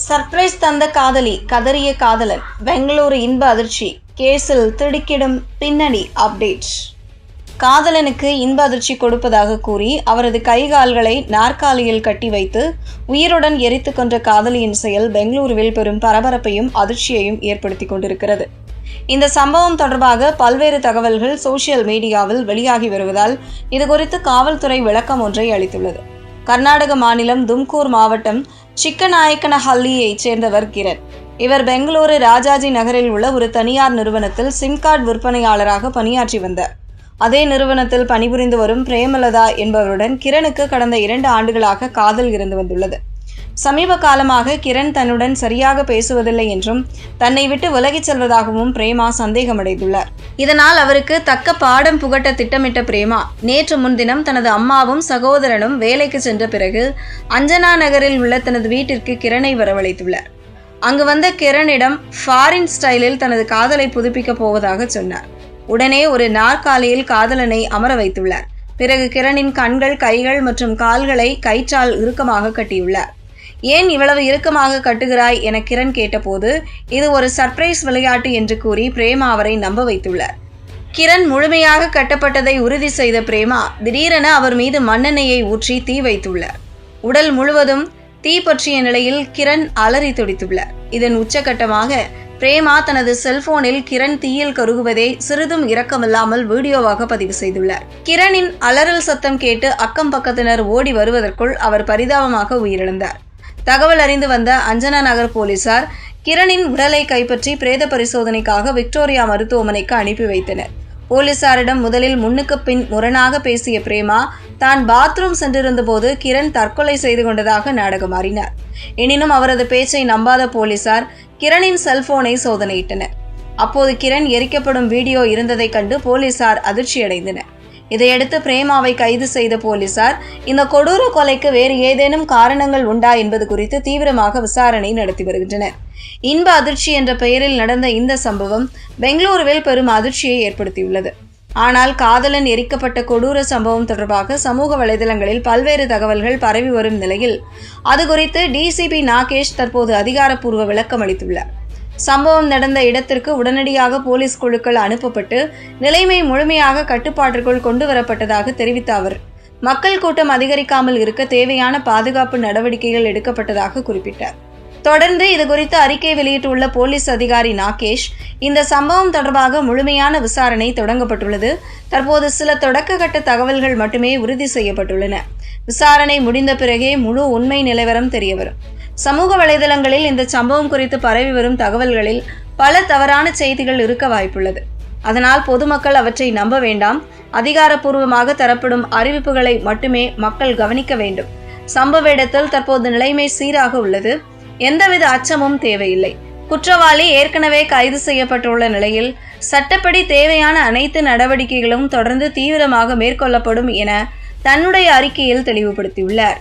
Surprise தந்த காதலி, கதறிய காதலன், பெங்களூரு இன்ப அதிர்ச்சி, கேஸில் திடுக்கிடும் பின்னணி அப்டேட். காதலனுக்கு இன்ப அதிர்ச்சி கொடுப்பதாக கூறி அவரது கைகால்களை நாற்காலியில் கட்டி வைத்து உயிருடன் எரித்து கொன்ற காதலியின் செயல் பெங்களூருவில் பெரும் பரபரப்பையும் அதிர்ச்சியையும் ஏற்படுத்தி கொண்டிருக்கிறது. இந்த சம்பவம் தொடர்பாக பல்வேறு தகவல்கள் சோசியல் மீடியாவில் வெளியாகி வருவதால் இதுகுறித்து காவல்துறை விளக்கம் ஒன்றை அளித்துள்ளது. கர்நாடக மாநிலம் தும்கூர் மாவட்டம் சிக்கநாயக்கனஹள்ளியைச் சேர்ந்தவர் கிரண். இவர் பெங்களூரு ராஜாஜி நகரில் உள்ள ஒரு தனியார் நிறுவனத்தில் சிம் கார்டு விற்பனையாளராக பணியாற்றி வந்தார். அதே நிறுவனத்தில் பணிபுரிந்து வரும் பிரேமலதா என்பவருடன் கிரணுக்கு கடந்த 2 ஆண்டுகளாக காதல் இருந்து வந்துள்ளது. சமீப காலமாக கிரண் தன்னுடன் சரியாக பேசுவதில்லை என்றும் தன்னை விட்டு விலகிச் செல்வதாகவும் பிரேமா சந்தேகமடைந்துள்ளார். இதனால் அவருக்கு தக்க பாடம் புகட்ட திட்டமிட்ட பிரேமா நேற்று முன்தினம் தனது அம்மாவும் சகோதரனும் வேலைக்கு சென்ற பிறகு அஞ்சனா நகரில் உள்ள தனது வீட்டிற்கு கிரணை வரவழைத்துள்ளார். அங்கு வந்த கிரணிடம் ஃபாரின் ஸ்டைலில் தனது காதலை புதுப்பிக்க போவதாக சொன்னார். உடனே ஒரு நாற்காலியில் காதலனை அமர வைத்துள்ளார். பிறகு கிரணின் கண்கள், கைகள் மற்றும் கால்களை கயிற்றால் இறுக்கமாக கட்டியுள்ளார். ஏன் இவ்வளவு இறுக்கமாக கட்டுகிறாய் என கிரண் கேட்டபோது இது ஒரு சர்ப்ரைஸ் விளையாட்டு என்று கூறி பிரேமா அவரை நம்ப வைத்துள்ளார். கிரண் முழுமையாக கட்டப்பட்டதை உறுதி செய்த பிரேமா திடீரென அவர் மீது மண்ணெண்ணெயை ஊற்றி தீ வைத்துள்ளார். உடல் முழுவதும் தீ பற்றிய நிலையில் கிரண் அலறி துடித்துள்ளார். இதன் உச்சகட்டமாக பிரேமா தனது செல்போனில் கிரண் தீயில் கருகுவதை சிறிதும் இரக்கமில்லாமல் வீடியோவாக பதிவு செய்துள்ளார். கிரணின் அலறல் சத்தம் கேட்டு அக்கம் பக்கத்தினர் ஓடி வருவதற்குள் அவர் பரிதாபமாக உயிரிழந்தார். தகவல் அறிந்து வந்த அஞ்சனா நகர் போலீசார் கிரணின் உடலை கைப்பற்றி பிரேத பரிசோதனைக்காக விக்டோரியா மருத்துவமனைக்கு அனுப்பி வைத்தனர். போலீசாரிடம் முதலில் முன்னுக்கு பின் முரணாக பேசிய பிரேமா தான் பாத்ரூம் சென்றிருந்த போது கிரண் தற்கொலை செய்து கொண்டதாக நாடகமாடினார். எனினும் அவரது பேச்சை நம்பாத போலீசார் கிரணின் செல்போனை சோதனையிட்டனர். அப்போது கிரண் எரிக்கப்படும் வீடியோ இருந்ததை கண்டு போலீசார் அதிர்ச்சியடைந்தனர். இதையடுத்து பிரேமாவை கைது செய்த போலீசார் இந்த கொடூர கொலைக்கு வேறு ஏதேனும் காரணங்கள் உண்டா என்பது குறித்து தீவிரமாக விசாரணை நடத்தி வருகின்றனர். இன்ப அதிர்ச்சி என்ற பெயரில் நடந்த இந்த சம்பவம் பெங்களூருவில் பெரும் அதிர்ச்சியை ஏற்படுத்தியுள்ளது. ஆனால் காதலன் எரிக்கப்பட்ட கொடூர சம்பவம் தொடர்பாக சமூக வலைதளங்களில் பல்வேறு தகவல்கள் பரவி வரும் நிலையில் அது குறித்து டிசிபி நாகேஷ் தற்போது அதிகாரப்பூர்வ விளக்கம் அளித்துள்ளார். சம்பவம் நடந்த இடத்திற்கு உடனடியாக போலீஸ் குழுக்கள் அனுப்பப்பட்டு நிலைமை முழுமையாக கட்டுப்பாட்டிற்குள் கொண்டு வரப்பட்டதாக தெரிவித்த அவர் மக்கள் கூட்டம் அதிகரிக்காமல் இருக்க தேவையான பாதுகாப்பு நடவடிக்கைகள் எடுக்கப்பட்டதாக குறிப்பிட்டார். தொடர்ந்து இதுகுறித்து அறிக்கை வெளியிட்டுள்ள போலீஸ் அதிகாரி நாகேஷ் இந்த சம்பவம் தொடர்பாக முழுமையான விசாரணை தொடங்கப்பட்டுள்ளது. தற்போது சில தொடக்க கட்ட தகவல்கள் மட்டுமே உறுதி செய்யப்பட்டுள்ளன. விசாரணை முடிந்த பிறகே முழு உண்மை நிலவரம் தெரியவரும். சமூக வலைதளங்களில் இந்த சம்பவம் குறித்து பரவி வரும் தகவல்களில் பல தவறான செய்திகள் இருக்க வாய்ப்புள்ளது. அதனால் பொதுமக்கள் அவற்றை நம்ப வேண்டாம். அதிகாரப்பூர்வமாக தரப்படும் அறிவிப்புகளை மட்டுமே மக்கள் கவனிக்க வேண்டும். சம்பவ இடத்தில் தற்போது நிலைமை சீராக உள்ளது. எந்தவித அச்சமும் தேவையில்லை. குற்றவாளி ஏற்கனவே கைது செய்யப்பட்டுள்ள நிலையில் சட்டப்படி தேவையான அனைத்து நடவடிக்கைகளும் தொடர்ந்து தீவிரமாக மேற்கொள்ளப்படும் என தன்னுடைய அறிக்கையில் தெளிவுபடுத்தியுள்ளார்.